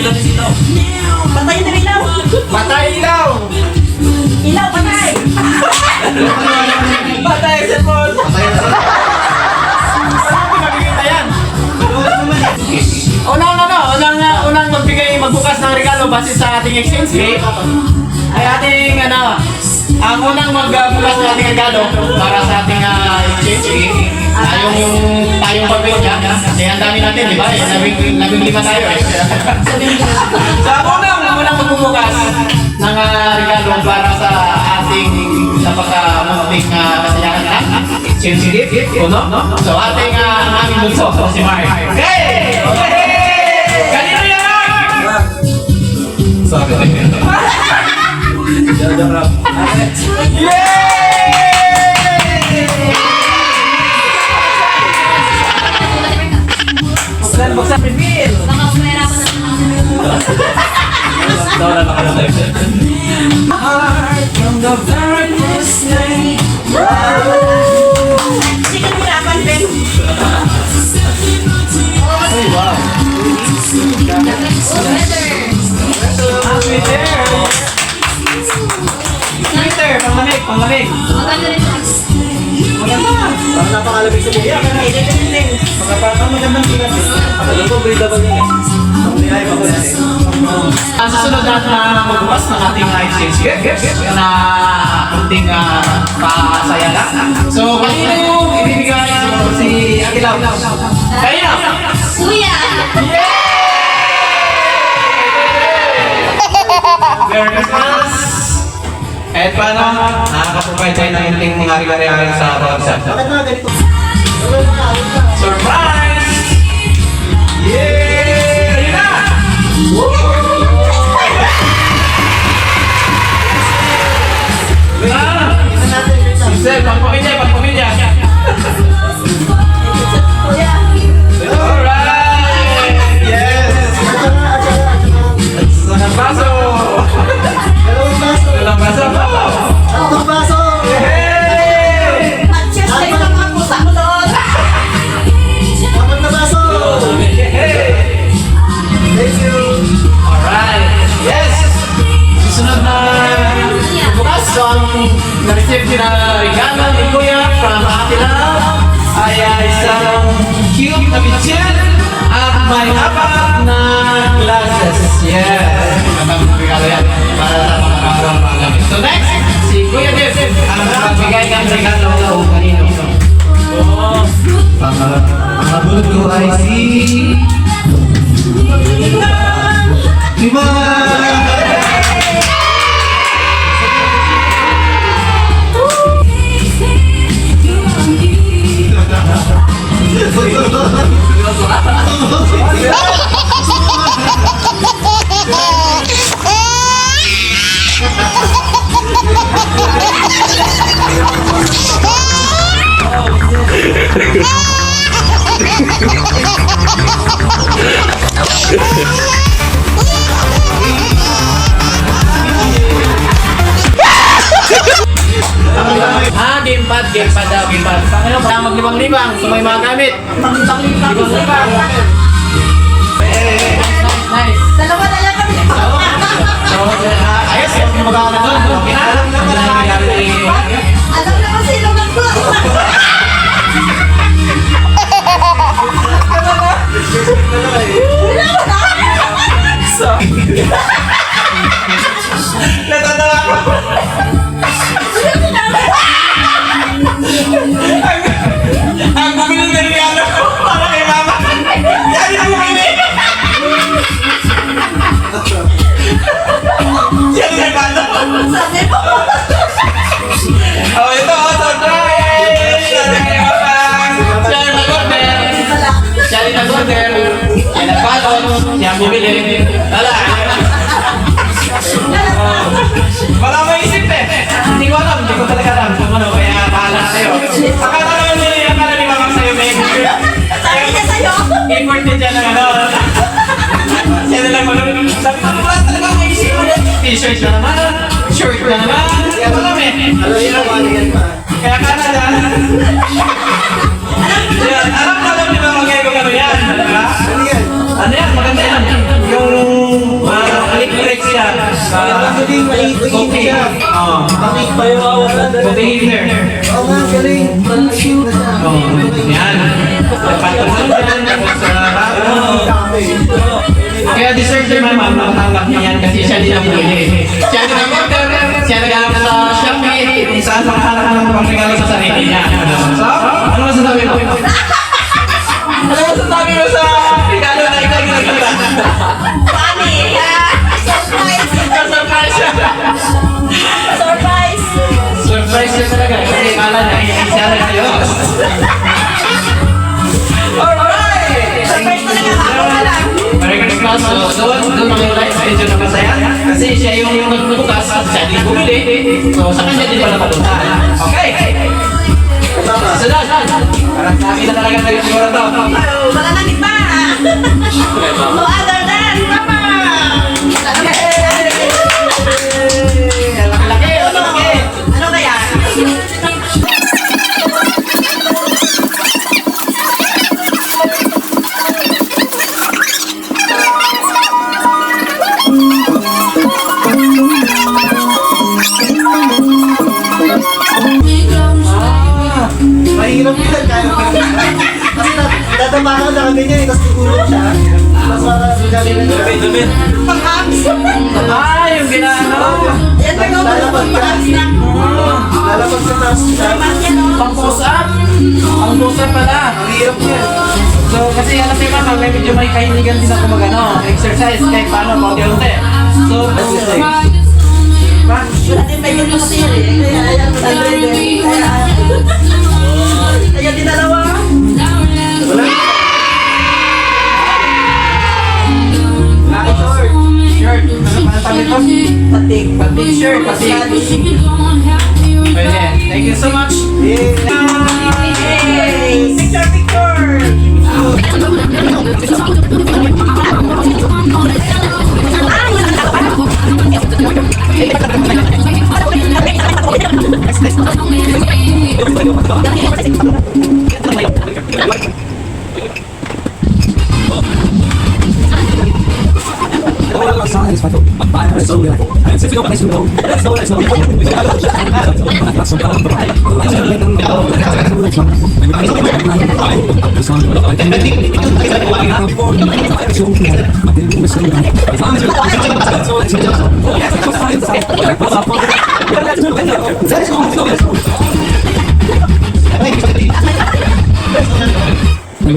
Patay na ilaw. Patay ilaw! Ilaw, patay. Patay sa phone! Patay na sila. Saan ko makikita yan? Unang magbukas ng regalo base sa ating exchange rate ay ating ang unang magbukas ng ating regalo para sa ating exchange rate yung tayong papel niya kasi ang dami natin, di ba? Labing lima tayo eh. So unang magbubukas ng regalo para sa ating napakamunting kasayahan na exchange rate, no? So ating aming bunso, si Mark. Okay! Kanino yan, Mark? Sa akin. Yay! Buksan, reveal! Baka kumahirapan na Heart from the very first night. Sige, hirapan, Ben. Ay, wow. Happy there. Twitter, panglamig. Maganda rin ito. Maganda. Parang napakalamig sa buhay. Parang magandang sigat. Alam ko, breed ako niya. Ang susunod na magbukas ng ating exchange gift na kunting pasaya lang. So, kanino yung ibibigay si Akilaw? Kanino? Kuya! Merry Christmas! Kahit paano, nakaka-provide tayo ng kunting mga regalo sa bawat isa. Surprise! Yeah! Ayun na! Sisel, pagpamilya. Alright! Yes! Sanang baso! Dalang baso! Hey! Mag-cheers kayo ng mga pusa mo doon. Thank you! Alright! Yes! Susunod na bukas ang na-receive na regalo ni Kuya from Ate Love ay isang cute na bitchin at may apat na glasses. Yes! Magandang regalo yan para sa mga karawang panggamit. So next, si Kuya Jeff ang magbigay ng regalo kung kanino. Pangabot ko ay si Gamepad daw, gamepad. Ano ba? Maglibang-libang, so may mga gamit. Libang-libang. Nice. Dalawa na lang kami. So, ayos, yung mag-aaral doon. Okay na? Alam naman sino nag-close. Natatawa ko. Ang bumili ng regalo ko para kay mama. Yan yung bumili. Yan yung regalo. Sabi mo. Oh, ito, surprise! Siya yung nag-order. Siya yung nag-order. Yan ang balon. Siya ang bumili. Wala. Wala maisip eh. Hindi ko alam. Hindi ko talaga alam kung ano. Kaya bahala sa'yo. Akala naman nila yung akala ni Mamang sa'yo, Meg. Sabi niya sa'yo. Import din dyan ng ano. Siya na lang manong. Sabi ko, wala talaga maisip. T-shirt na naman. Shirt na naman. Kaya alam eh. Kaya akala na. Alam ni Mamang Ego ano yan. Ano yan? Maganda yan. Yung Galing, maiit siya. Pangit pa yung awalan. Cookie heater. Oo nga, galing. Maiit na siya. Yan. Patulong yan. Kaya deserve ni Mama, matanggap niya yan kasi siya din ang bumili. Siya din ang order, siya nag-aap sa Shopee, kung saan makahanap ng pang regalo sa sarili niya. So, ano masasabi mo? Ano masasabi mo sa regalo na ikaw ginagawa? Funny. Surprise. Surprise siya! Surprise. Surprise siya talaga kasi kala niya siya rin kayo. Alright! Surprise talaga. Ako ka lang. Merry Christmas. So, doon mag-live medyo na masaya. Kasi siya yung nagbukas at siya din bumili. So, sa kanya din pala patunta. Okay! Sunod! Parang kami na talaga nag-siguro to. Wala nang iba. No other than Mama. Laki-laki! Laki-laki! Ano kaya? Mahirap yun. Kasi natamakan sa ganyan eh, tapos tutulog siya. Tapos parang galing na siya. Pang-abs. Yung ginano! Yan pa Lalapag ka. Lalapag sa taas siya. Pang-push up! Pang-push up pala! Ang hirap yan. So, kasi alam niyo mama, may medyo may kahiligan din ako mag-ano, exercise, kahit paano, paunti-unti. So, Natin may yun kasi yun eh. Kaya ayan, kaya dinalawa. Wala. shirt, ano sabi ko? Patik. Patik shirt, patik. Pwede. Thank you so much. Yay! Picture, picture! Outside is my foot. My fire is so beautiful. And since we don't place to go, let's go, let's go. Got some fun, but I just make them go. Let's go. Maybe I don't the sun, but I can't make it. I'm before you. I'm so good. My day was so nice. As long as you're so let's go. Yes, let's find the what's up? Let's go. Let's go. Let's go. Oh,